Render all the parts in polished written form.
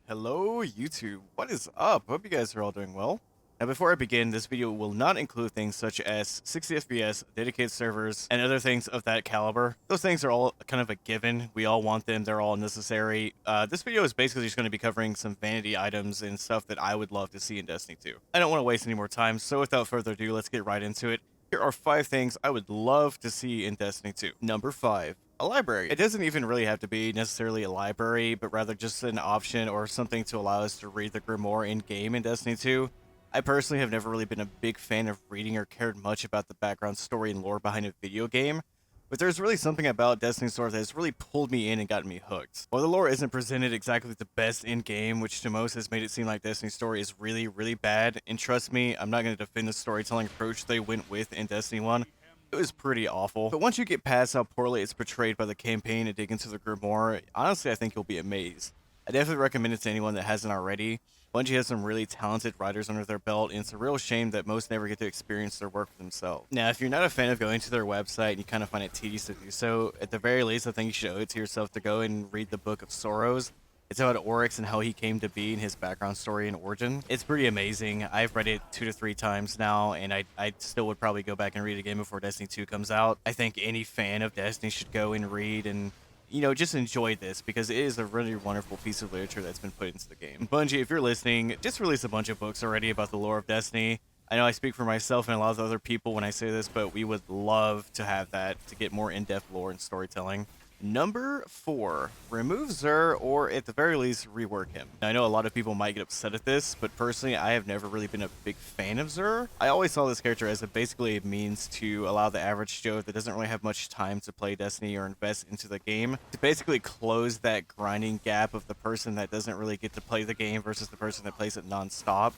Hello YouTube, what is up? Hope you guys are all doing well. Now before I begin, this video will not include things such as 60 FPS, dedicated servers, and other things of that caliber. Those things are all kind of a given. We all want them, they're all necessary. This video is basically just going to be covering some vanity items and stuff that I would love to see in Destiny 2. I don't want to waste any more time, so without further ado, let's get right into it. Here are 5 things I would love to see in Destiny 2. Number 5. A library. It doesn't even really have to be necessarily a library, but rather just an option or something to allow us to read the Grimoire in-game in Destiny 2. I personally have never really been a big fan of reading or cared much about the background story and lore behind a video game, but there's really something about Destiny's lore that has really pulled me in and gotten me hooked. While the lore isn't presented exactly the best in-game, which to most has made it seem like Destiny's story is really, really bad, and trust me, I'm not going to defend the storytelling approach they went with in Destiny 1. It was pretty awful. But once you get past how poorly it's portrayed by the campaign and dig into the Grimoire, honestly I think you'll be amazed. I definitely recommend it to anyone that hasn't already. Bungie has some really talented writers under their belt, and it's a real shame that most never get to experience their work for themselves. Now, if you're not a fan of going to their website and you kind of find it tedious to do so, at the very least I think you should owe it to yourself to go and read the Book of Sorrows. It's about Oryx and how he came to be and his background story and origin. It's pretty amazing. I've read it 2 to 3 times now, and I still would probably go back and read it again before Destiny 2 comes out. I think any fan of Destiny should go and read and, you know, just enjoy this because it is a really wonderful piece of literature that's been put into the game. Bungie, if you're listening, just release a bunch of books already about the lore of Destiny. I know I speak for myself and a lot of other people when I say this, but we would love to have that to get more in-depth lore and storytelling. Number 4, remove Xur, or at the very least, rework him. Now, I know a lot of people might get upset at this, but personally, I have never really been a big fan of Xur. I always saw this character as basically a means to allow the average Joe that doesn't really have much time to play Destiny or invest into the game to basically close that grinding gap of the person that doesn't really get to play the game versus the person that plays it non-stop.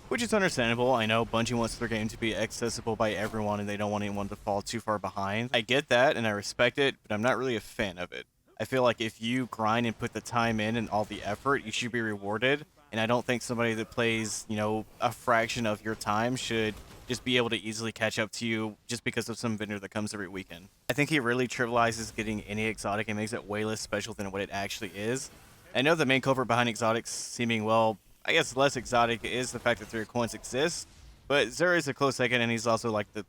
Which is understandable. I know Bungie wants their game to be accessible by everyone and they don't want anyone to fall too far behind. I get that and I respect it, but I'm not really a fan of it. I feel like if you grind and put the time in and all the effort, you should be rewarded. And I don't think somebody that plays, you know, a fraction of your time should just be able to easily catch up to you just because of some vendor that comes every weekend. I think he really trivializes getting any exotic and makes it way less special than what it actually is. I know the main culprit behind exotics seeming, well, I guess less exotic is the fact that 3 coins exist, but Xur is a close second, and he's also like the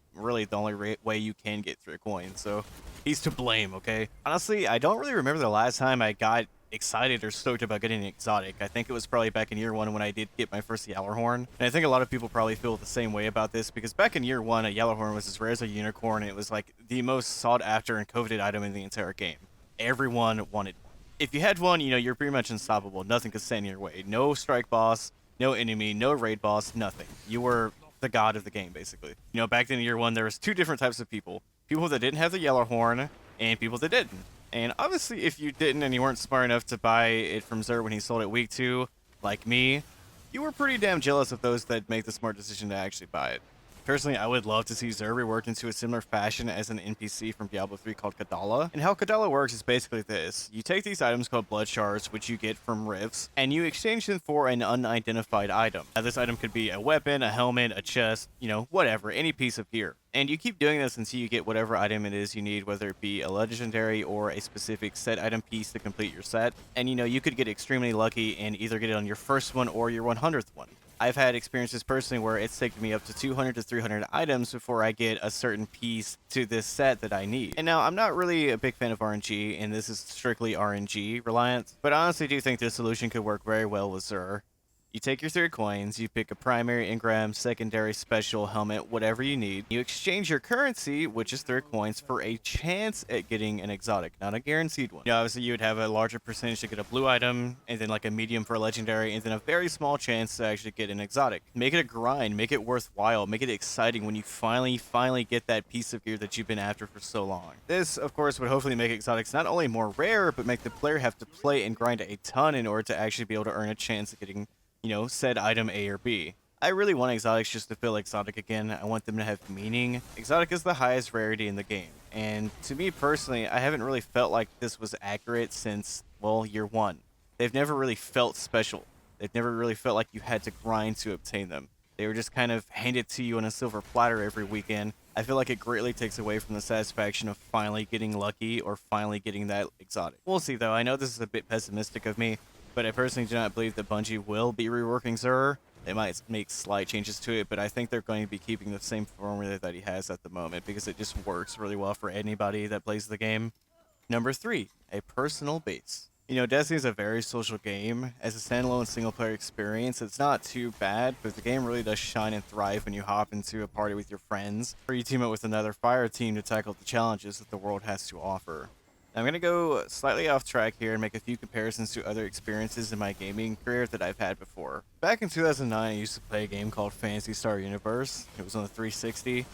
only way you can get 3 coins, so he's to blame, okay? Honestly, I don't really remember the last time I got excited or stoked about getting an exotic. I think it was probably back in year 1 when I did get my first Yallarhorn, and I think a lot of people probably feel the same way about this, because back in year 1, a Yallarhorn was as rare as a unicorn, and it was like the most sought after and coveted item in the entire game. Everyone wanted one. If you had one, you know, you're pretty much unstoppable. Nothing could stand in your way. No strike boss, no enemy, no raid boss, nothing. You were the god of the game, basically. You know, back then in year 1, there was 2 different types of people. People that didn't have the Yallarhorn, and people that didn't. And obviously, if you didn't and you weren't smart enough to buy it from Xur when he sold it week 2, like me, you were pretty damn jealous of those that make the smart decision to actually buy it. Personally, I would love to see Xur reworked into a similar fashion as an NPC from Diablo 3 called Kadala. And how Kadala works is basically this. You take these items called blood shards, which you get from rifts, and you exchange them for an unidentified item. Now, this item could be a weapon, a helmet, a chest, you know, whatever, any piece of gear. And you keep doing this until you get whatever item it is you need, whether it be a legendary or a specific set item piece to complete your set. And you know, you could get extremely lucky and either get it on your first one or your 100th one. I've had experiences personally where it's taken me up to 200 to 300 items before I get a certain piece to this set that I need. And now, I'm not really a big fan of RNG, and this is strictly RNG reliant, but I honestly do think this solution could work very well with Xur. You take your 3 coins, you pick a primary, engram, secondary, special, helmet, whatever you need. You exchange your currency, which is 3 coins, for a chance at getting an exotic, not a guaranteed one. You know, obviously you would have a larger percentage to get a blue item, and then like a medium for a legendary, and then a very small chance to actually get an exotic. Make it a grind, make it worthwhile, make it exciting when you finally get that piece of gear that you've been after for so long. This, of course, would hopefully make exotics not only more rare, but make the player have to play and grind a ton in order to actually be able to earn a chance at getting, you know, said item A or B. I really want exotics just to feel exotic again. I want them to have meaning. Exotic is the highest rarity in the game, and to me personally, I haven't really felt like this was accurate since, well, year 1. They've never really felt special. They've never really felt like you had to grind to obtain them. They were just kind of handed to you on a silver platter every weekend. I feel like it greatly takes away from the satisfaction of finally getting lucky or finally getting that exotic. We'll see though. I know this is a bit pessimistic of me, but I personally do not believe that Bungie will be reworking Xur. They might make slight changes to it, but I think they're going to be keeping the same formula that he has at the moment because it just works really well for anybody that plays the game. Number 3, a personal base. You know, Destiny is a very social game. As a standalone single-player experience, it's not too bad, but the game really does shine and thrive when you hop into a party with your friends, or you team up with another fire team to tackle the challenges that the world has to offer. I'm going to go slightly off track here and make a few comparisons to other experiences in my gaming career that I've had before. Back in 2009, I used to play a game called Phantasy Star Universe. It was on the 360.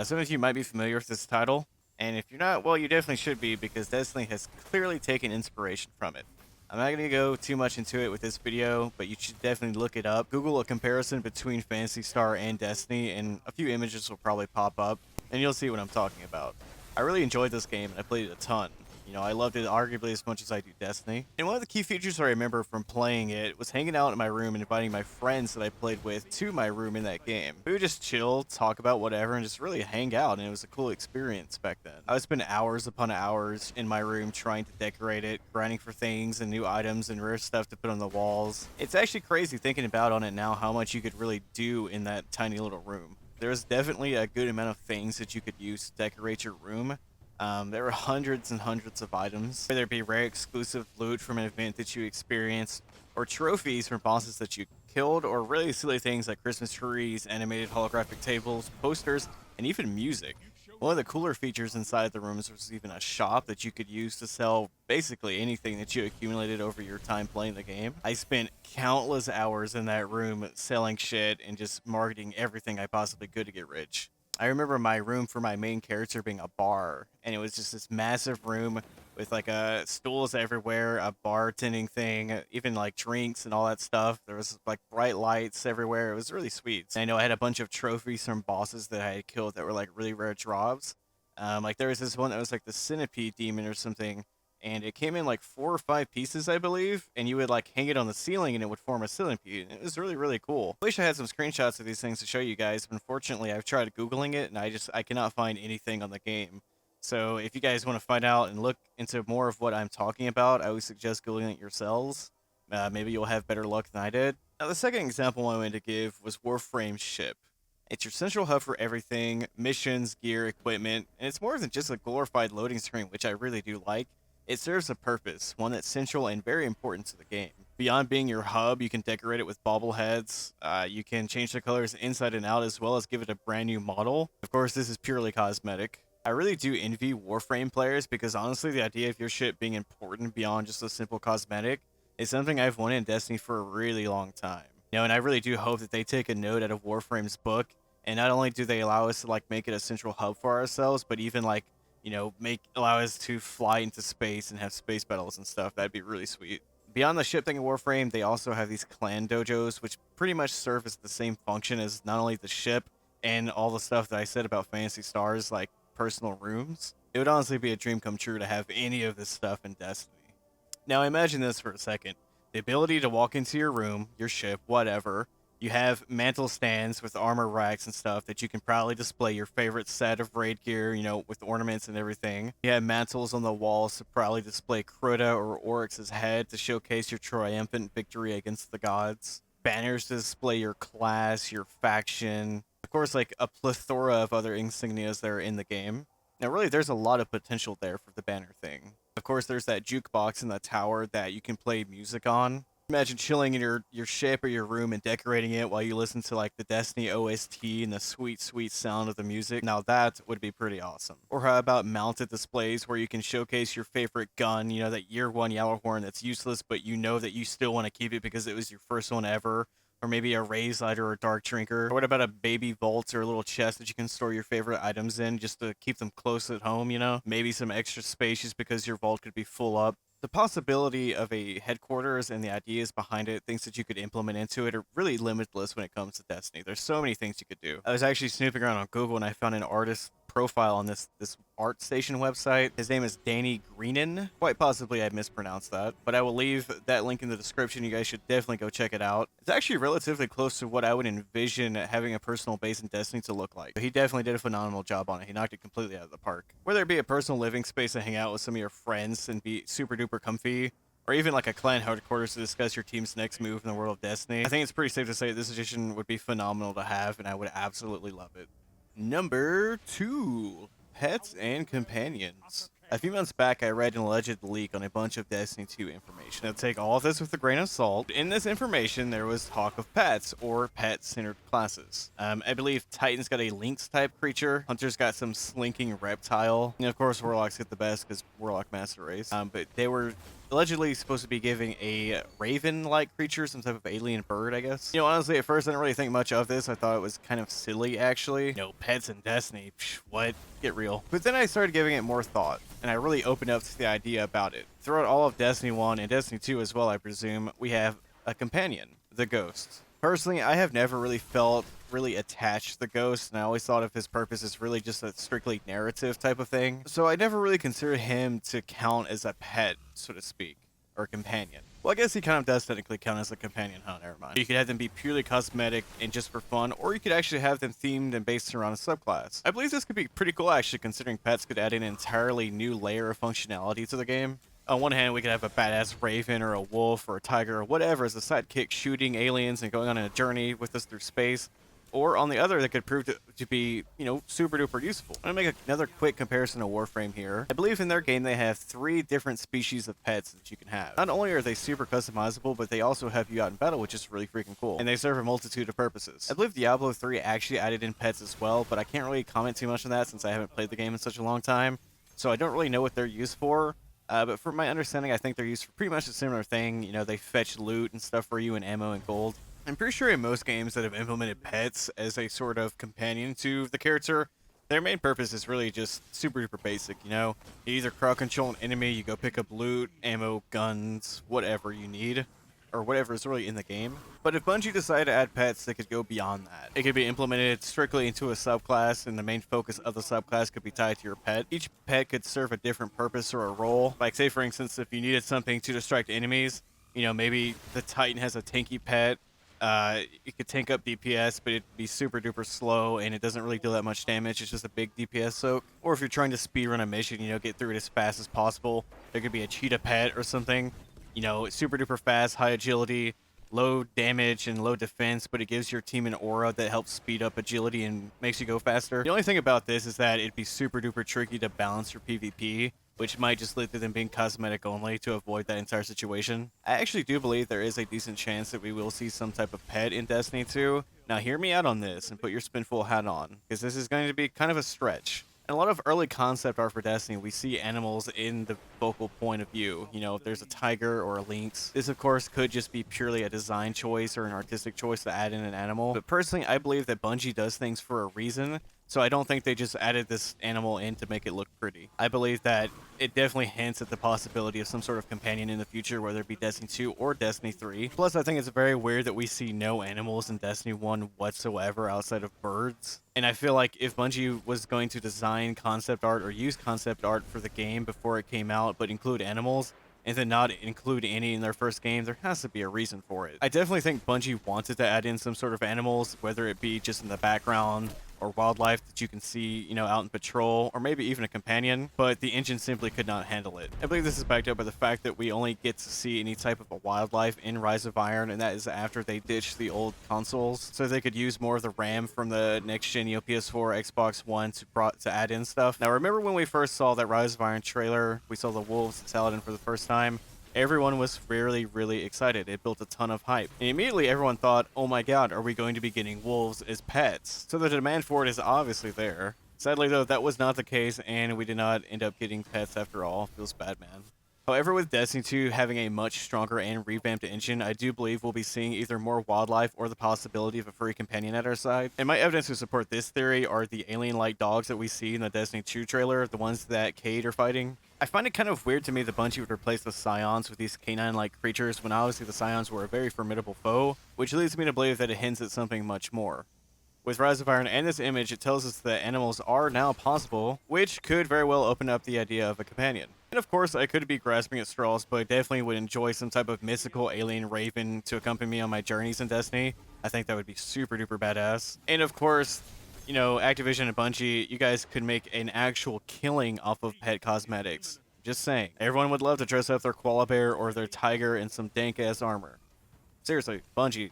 Some of you might be familiar with this title, and if you're not, well, you definitely should be, because Destiny has clearly taken inspiration from it. I'm not going to go too much into it with this video, but you should definitely look it up. Google a comparison between Phantasy Star and Destiny, and a few images will probably pop up, and you'll see what I'm talking about. I really enjoyed this game, and I played it a ton. You know, I loved it arguably as much as I do Destiny. And one of the key features I remember from playing it was hanging out in my room and inviting my friends that I played with to my room in that game. We would just chill, talk about whatever, and just really hang out, and it was a cool experience back then. I would spend hours upon hours in my room trying to decorate it, grinding for things and new items and rare stuff to put on the walls. It's actually crazy thinking about on it now how much you could really do in that tiny little room. There's definitely a good amount of things that you could use to decorate your room. There were hundreds and hundreds of items, whether it be rare exclusive loot from an event that you experienced, or trophies from bosses that you killed, or really silly things like Christmas trees, animated holographic tables, posters, and even music. One of the cooler features inside the rooms was even a shop that you could use to sell basically anything that you accumulated over your time playing the game. I spent countless hours in that room selling shit and just marketing everything I possibly could to get rich. I remember my room for my main character being a bar, and it was just this massive room with like stools everywhere, a bartending thing, even like drinks and all that stuff. There was like bright lights everywhere. It was really sweet. I know I had a bunch of trophies from bosses that I had killed that were like really rare drops. Like there was this one that was like the centipede demon or something, and it came in like 4 or 5 pieces, I believe, and you would like hang it on the ceiling and it would form a centipede. And it was really, really cool. I wish I had some screenshots of these things to show you guys, but unfortunately I've tried Googling it and I cannot find anything on the game. So if you guys want to find out and look into more of what I'm talking about, I would suggest Googling it yourselves. Maybe you'll have better luck than I did. Now the second example I wanted to give was Warframe's ship. It's your central hub for everything, missions, gear, equipment, and it's more than just a glorified loading screen, which I really do like. It serves a purpose, one that's central and very important to the game. Beyond being your hub, you can decorate it with bobbleheads, you can change the colors inside and out as well as give it a brand new model. Of course, this is purely cosmetic. I really do envy Warframe players because honestly, the idea of your ship being important beyond just a simple cosmetic is something I've wanted in Destiny for a really long time. You know, and I really do hope that they take a note out of Warframe's book, and not only do they allow us to like make it a central hub for ourselves, but even like, you know, allow us to fly into space and have space battles and stuff. That'd be really sweet. Beyond the ship thing in Warframe, they also have these clan dojos, which pretty much serve as the same function as not only the ship and all the stuff that I said about Phantasy Stars, like personal rooms. It would honestly be a dream come true to have any of this stuff in Destiny. Now imagine this for a second. The ability to walk into your room, your ship, whatever. You have mantle stands with armor racks and stuff that you can proudly display your favorite set of raid gear, you know, with ornaments and everything. You have mantles on the walls to proudly display Crota or Oryx's head to showcase your triumphant victory against the gods. Banners to display your class, your faction. Of course, like a plethora of other insignias that are in the game. Now, really, there's a lot of potential there for the banner thing. Of course, there's that jukebox in the tower that you can play music on. Imagine chilling in your ship or your room and decorating it while you listen to like the Destiny OST and the sweet, sweet sound of the music. Now that would be pretty awesome. Or how about mounted displays where you can showcase your favorite gun, you know, that year 1 Yellowhorn that's useless, but you know that you still want to keep it because it was your first one ever. Or maybe a raise lighter or a dark drinker. Or what about a baby vault or a little chest that you can store your favorite items in just to keep them close at home, you know? Maybe some extra space just because your vault could be full up. The possibility of a headquarters and the ideas behind it, things that you could implement into it, are really limitless when it comes to Destiny. There's so many things you could do. I was actually snooping around on Google and I found an artist profile on this ArtStation website. His name is Danny Greenan. Quite possibly I mispronounced that, but I will leave that link in the description. You guys should definitely go check it out. It's actually relatively close to what I would envision having a personal base in Destiny to look like. He definitely did a phenomenal job on it. He knocked it completely out of the park. Whether it be a personal living space to hang out with some of your friends and be super duper comfy, or even like a clan headquarters to discuss your team's next move in the world of Destiny. I think it's pretty safe to say this edition would be phenomenal to have, and I would absolutely love it. Number 2, pets and companions. A few months back, I read an alleged leak on a bunch of Destiny 2 information. Now, take all of this with a grain of salt. In this information, there was talk of pets, or pet-centered classes. I believe Titan's got a lynx-type creature, Hunter's got some slinking reptile, and of course, Warlock's get the best because Warlock Master Race. But they were allegedly supposed to be giving a raven-like creature, some type of alien bird, I guess. You know, honestly, at first I didn't really think much of this. I thought it was kind of silly, actually. You know, pets in Destiny, psh, what? Get real. But then I started giving it more thought, and I really opened up to the idea about it. Throughout all of Destiny 1 and Destiny 2 as well, I presume, we have a companion, the Ghost. Personally, I have never really felt really attached to the Ghost, and I always thought of his purpose as really just a strictly narrative type of thing. So I never really considered him to count as a pet, so to speak, or companion. Well, I guess he kind of does technically count as a companion, huh? Never mind. You could have them be purely cosmetic and just for fun, or you could actually have them themed and based around a subclass. I believe this could be pretty cool, actually, considering pets could add an entirely new layer of functionality to the game. On one hand, we could have a badass raven or a wolf or a tiger or whatever as a sidekick shooting aliens and going on a journey with us through space. Or on the other, that could prove to be, you know, super duper useful. I'm gonna make another quick comparison to Warframe here. I believe in their game they have 3 different species of pets that you can have. Not only are they super customizable, but they also have you out in battle, which is really freaking cool. And they serve a multitude of purposes. I believe Diablo 3 actually added in pets as well, but I can't really comment too much on that since I haven't played the game in such a long time. So I don't really know what they're used for. But from my understanding, I think they're used for pretty much a similar thing. You know, they fetch loot and stuff for you and ammo and gold. I'm pretty sure in most games that have implemented pets as a sort of companion to the character, their main purpose is really just super duper basic, you know? You either crowd control an enemy, you go pick up loot, ammo, guns, whatever you need, or whatever is really in the game. But if Bungie decided to add pets, they could go beyond that. It could be implemented strictly into a subclass, and the main focus of the subclass could be tied to your pet. Each pet could serve a different purpose or a role. Like, say, for instance, if you needed something to distract enemies, you know, maybe the Titan has a tanky pet. It could tank up DPS, but it'd be super duper slow, and it doesn't really deal that much damage. It's just a big DPS soak. Or if you're trying to speedrun a mission, you know, get through it as fast as possible, there could be a cheetah pet or something. You know, it's super duper fast, high agility, low damage and low defense, but it gives your team an aura that helps speed up agility and makes you go faster. The only thing about this is that it'd be super duper tricky to balance your PvP, which might just lead to them being cosmetic only to avoid that entire situation. I actually do believe there is a decent chance that we will see some type of pet in Destiny 2. Now hear me out on this and put your spinful hat on, because this is going to be kind of a stretch. In a lot of early concept art for Destiny, we see animals in the focal point of view. You know, if there's a tiger or a lynx. This, of course, could just be purely a design choice or an artistic choice to add in an animal. But personally, I believe that Bungie does things for a reason. So I don't think they just added this animal in to make it look pretty. I believe that it definitely hints at the possibility of some sort of companion in the future, whether it be Destiny 2 or Destiny 3. Plus, I think it's very weird that we see no animals in Destiny 1 whatsoever outside of birds. And I feel like if Bungie was going to design concept art or use concept art for the game before it came out, but include animals, and then not include any in their first game, there has to be a reason for it. I definitely think Bungie wanted to add in some sort of animals, whether it be just in the background or wildlife that you can see, you know, out in patrol, or maybe even a companion, but the engine simply could not handle it. I believe this is backed up by the fact that we only get to see any type of a wildlife in Rise of Iron, and that is after they ditched the old consoles, so they could use more of the RAM from the next-gen, you know, PS4, Xbox One to add in stuff. Now, remember when we first saw that Rise of Iron trailer, we saw the wolves and Saladin for the first time? Everyone was really, really excited. It built a ton of hype. And immediately everyone thought, oh my god, are we going to be getting wolves as pets? So the demand for it is obviously there. Sadly though, that was not the case, and we did not end up getting pets after all. Feels bad, man. However, with Destiny 2 having a much stronger and revamped engine, I do believe we'll be seeing either more wildlife or the possibility of a furry companion at our side. And my evidence to support this theory are the alien-like dogs that we see in the Destiny 2 trailer, the ones that Cade are fighting. I find it kind of weird to me that Bungie would replace the Scions with these canine-like creatures when obviously the Scions were a very formidable foe, which leads me to believe that it hints at something much more. With Rise of Iron and this image, it tells us that animals are now possible, which could very well open up the idea of a companion. And of course, I could be grasping at straws, but I definitely would enjoy some type of mystical alien raven to accompany me on my journeys in Destiny. I think that would be super duper badass. And of course, you know, Activision and Bungie, you guys could make an actual killing off of pet cosmetics. Just saying. Everyone would love to dress up their koala bear or their tiger in some dank-ass armor. Seriously, Bungie,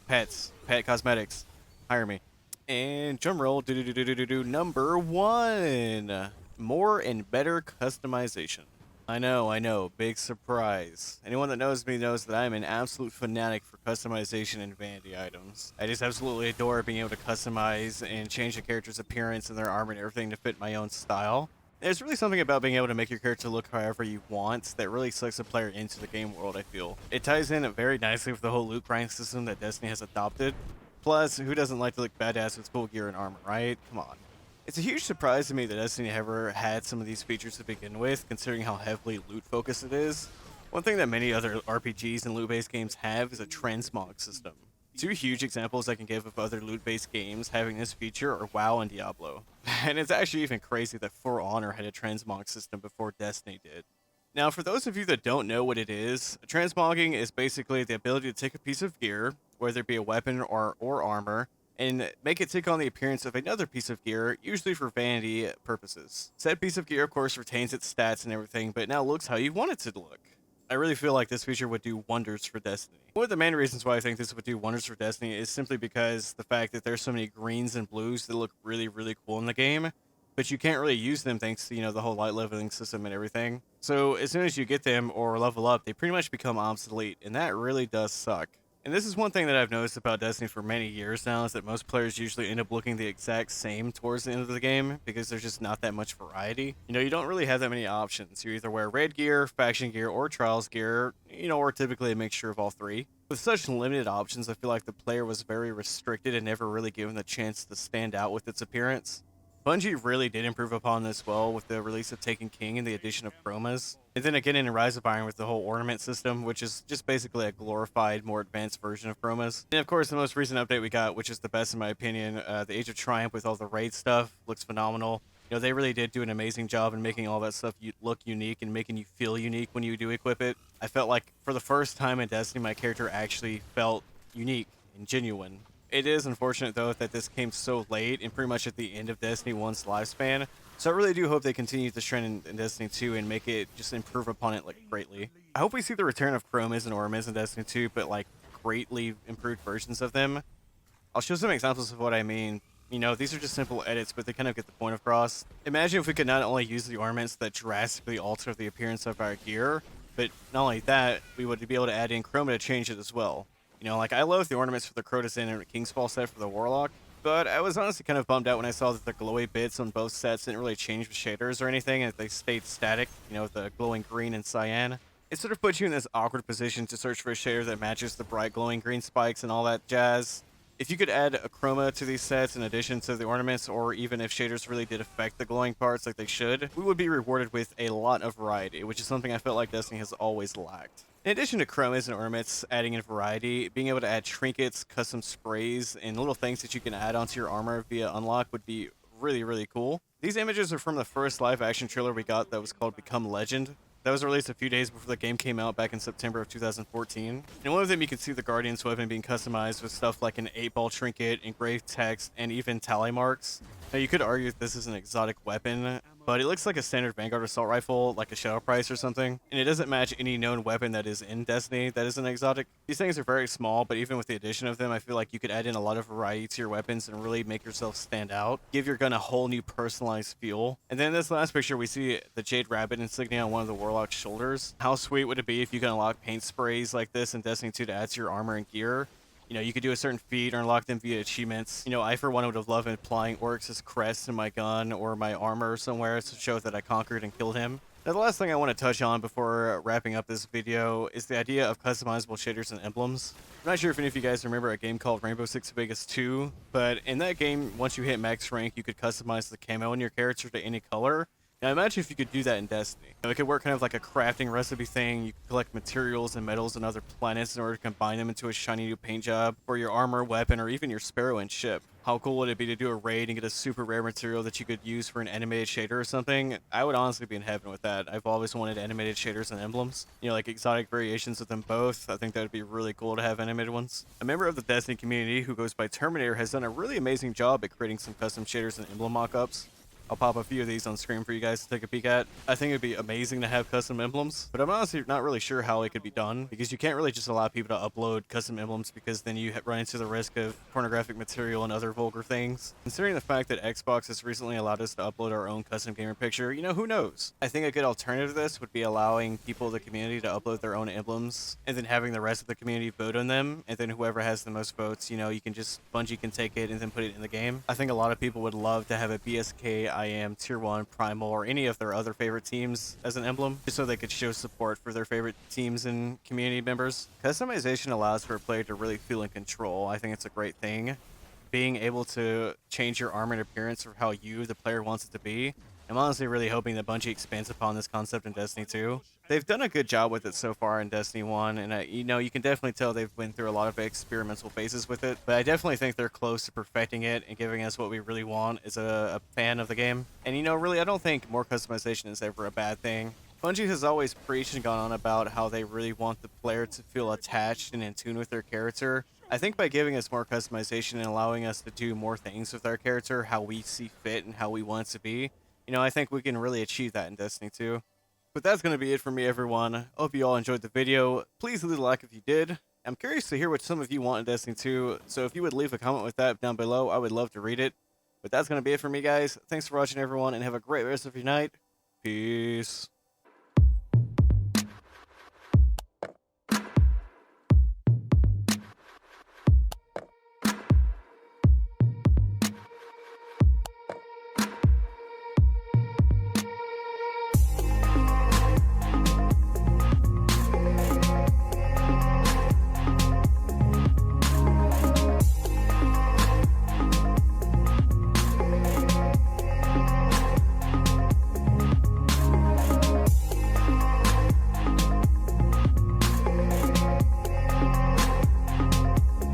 pet cosmetics, hire me. And drumroll, number 1. More and better customization. I know, big surprise. Anyone that knows me knows that I'm an absolute fanatic for customization and vanity items. I just absolutely adore being able to customize and change the character's appearance and their armor and everything to fit my own style. There's really something about being able to make your character look however you want that really sucks a player into the game world, I feel. It ties in very nicely with the whole loot grind system that Destiny has adopted. Plus, who doesn't like to look badass with cool gear and armor, right? Come on. It's a huge surprise to me that Destiny ever had some of these features to begin with, considering how heavily loot focused it is. One thing that many other RPGs and loot-based games have is a transmog system. Two huge examples I can give of other loot-based games having this feature are WoW and Diablo. And it's actually even crazy that For Honor had a transmog system before Destiny did. Now, for those of you that don't know what it is, transmogging is basically the ability to take a piece of gear, whether it be a weapon or armor, and make it take on the appearance of another piece of gear, usually for vanity purposes. Said piece of gear, of course, retains its stats and everything, but it now looks how you want it to look. I really feel like this feature would do wonders for Destiny. One of the main reasons why I think this would do wonders for Destiny is simply because the fact that there's so many greens and blues that look really, really cool in the game, but you can't really use them thanks to, the whole light leveling system and everything. So as soon as you get them or level up, they pretty much become obsolete, and that really does suck. And this is one thing that I've noticed about Destiny for many years now, is that most players usually end up looking the exact same towards the end of the game because there's just not that much variety. You don't really have that many options. You either wear raid gear, faction gear, or trials gear, or typically a mixture of all three. With such limited options, I feel like the player was very restricted and never really given the chance to stand out with its appearance. Bungie really did improve upon this well with the release of Taken King and the addition of chromas. And then again in Rise of Iron with the whole ornament system, which is just basically a glorified, more advanced version of chromas. And of course, the most recent update we got, which is the best in my opinion, the Age of Triumph with all the raid stuff, looks phenomenal. They really did do an amazing job in making all that stuff look unique and making you feel unique when you do equip it. I felt like for the first time in Destiny, my character actually felt unique and genuine. It is unfortunate, though, that this came so late and pretty much at the end of Destiny 1's lifespan. So I really do hope they continue this trend in Destiny 2 and make it just improve upon it greatly. I hope we see the return of chromas and ornaments in Destiny 2, but greatly improved versions of them. I'll show some examples of what I mean. These are just simple edits, but they kind of get the point across. Imagine if we could not only use the ornaments that drastically alter the appearance of our gear, but not only that, we would be able to add in chroma to change it as well. I love the ornaments for the Crotus and King's Fall set for the Warlock, but I was honestly kind of bummed out when I saw that the glowy bits on both sets didn't really change with shaders or anything, and they stayed static, with the glowing green and cyan. It sort of puts you in this awkward position to search for a shader that matches the bright glowing green spikes and all that jazz. If you could add a chroma to these sets in addition to the ornaments, or even if shaders really did affect the glowing parts like they should, we would be rewarded with a lot of variety, which is something I felt like Destiny has always lacked. In addition to chromas and ornaments adding in variety, being able to add trinkets, custom sprays, and little things that you can add onto your armor via unlock would be really, really cool. These images are from the first live-action trailer we got that was called Become Legend. That was released a few days before the game came out back in September of 2014. In one of them, you can see the Guardian's weapon being customized with stuff like an 8-ball trinket, engraved text, and even tally marks. Now, you could argue that this is an exotic weapon, but it looks like a standard Vanguard assault rifle, like a Shadow Price or something, and it doesn't match any known weapon that is in Destiny that is an exotic. These things are very small, but even with the addition of them, I feel like you could add in a lot of variety to your weapons and really make yourself stand out, give your gun a whole new personalized feel. And then in this last picture, we see the Jade Rabbit insignia on one of the Warlock's shoulders. How sweet would it be if you could unlock paint sprays like this in Destiny 2 to add to your armor and gear? You could do a certain feat or unlock them via achievements. I, for one, would have loved applying Oryx's crest to my gun or my armor somewhere to show that I conquered and killed him. Now, the last thing I want to touch on before wrapping up this video is the idea of customizable shaders and emblems. I'm not sure if any of you guys remember a game called Rainbow Six Vegas 2, but in that game, once you hit max rank, you could customize the camo in your character to any color. Now imagine if you could do that in Destiny. It could work kind of like a crafting recipe thing. You could collect materials and metals on other planets in order to combine them into a shiny new paint job for your armor, weapon, or even your Sparrow and ship. How cool would it be to do a raid and get a super rare material that you could use for an animated shader or something? I would honestly be in heaven with that. I've always wanted animated shaders and emblems. Like exotic variations of them both. I think that would be really cool to have animated ones. A member of the Destiny community who goes by Terminator has done a really amazing job at creating some custom shaders and emblem mockups. I'll pop a few of these on screen for you guys to take a peek at. I think it'd be amazing to have custom emblems, but I'm honestly not really sure how it could be done because you can't really just allow people to upload custom emblems because then you run into the risk of pornographic material and other vulgar things. Considering the fact that Xbox has recently allowed us to upload our own custom gamer picture, you know, who knows? I think a good alternative to this would be allowing people in the community to upload their own emblems and then having the rest of the community vote on them, and then whoever has the most votes, you know, Bungie can take it and then put it in the game. I think a lot of people would love to have a BSK, IM, Tier 1, Primal, or any of their other favorite teams as an emblem, just so they could show support for their favorite teams and community members. Customization allows for a player to really feel in control. I think it's a great thing. Being able to change your armor and appearance for how you, the player, wants it to be. I'm honestly really hoping that Bungie expands upon this concept in Destiny 2. They've done a good job with it so far in Destiny 1, and you know, you can definitely tell they've been through a lot of experimental phases with it, but I definitely think they're close to perfecting it and giving us what we really want as a fan of the game. And you know, really, I don't think more customization is ever a bad thing. Bungie has always preached and gone on about how they really want the player to feel attached and in tune with their character. I think by giving us more customization and allowing us to do more things with our character, how we see fit and how we want it to be, you know, I think we can really achieve that in Destiny 2. But that's going to be it for me, everyone. Hope you all enjoyed the video. Please leave a like if you did. I'm curious to hear what some of you want in Destiny 2, so if you would leave a comment with that down below, I would love to read it. But that's going to be it for me, guys. Thanks for watching, everyone, and have a great rest of your night. Peace.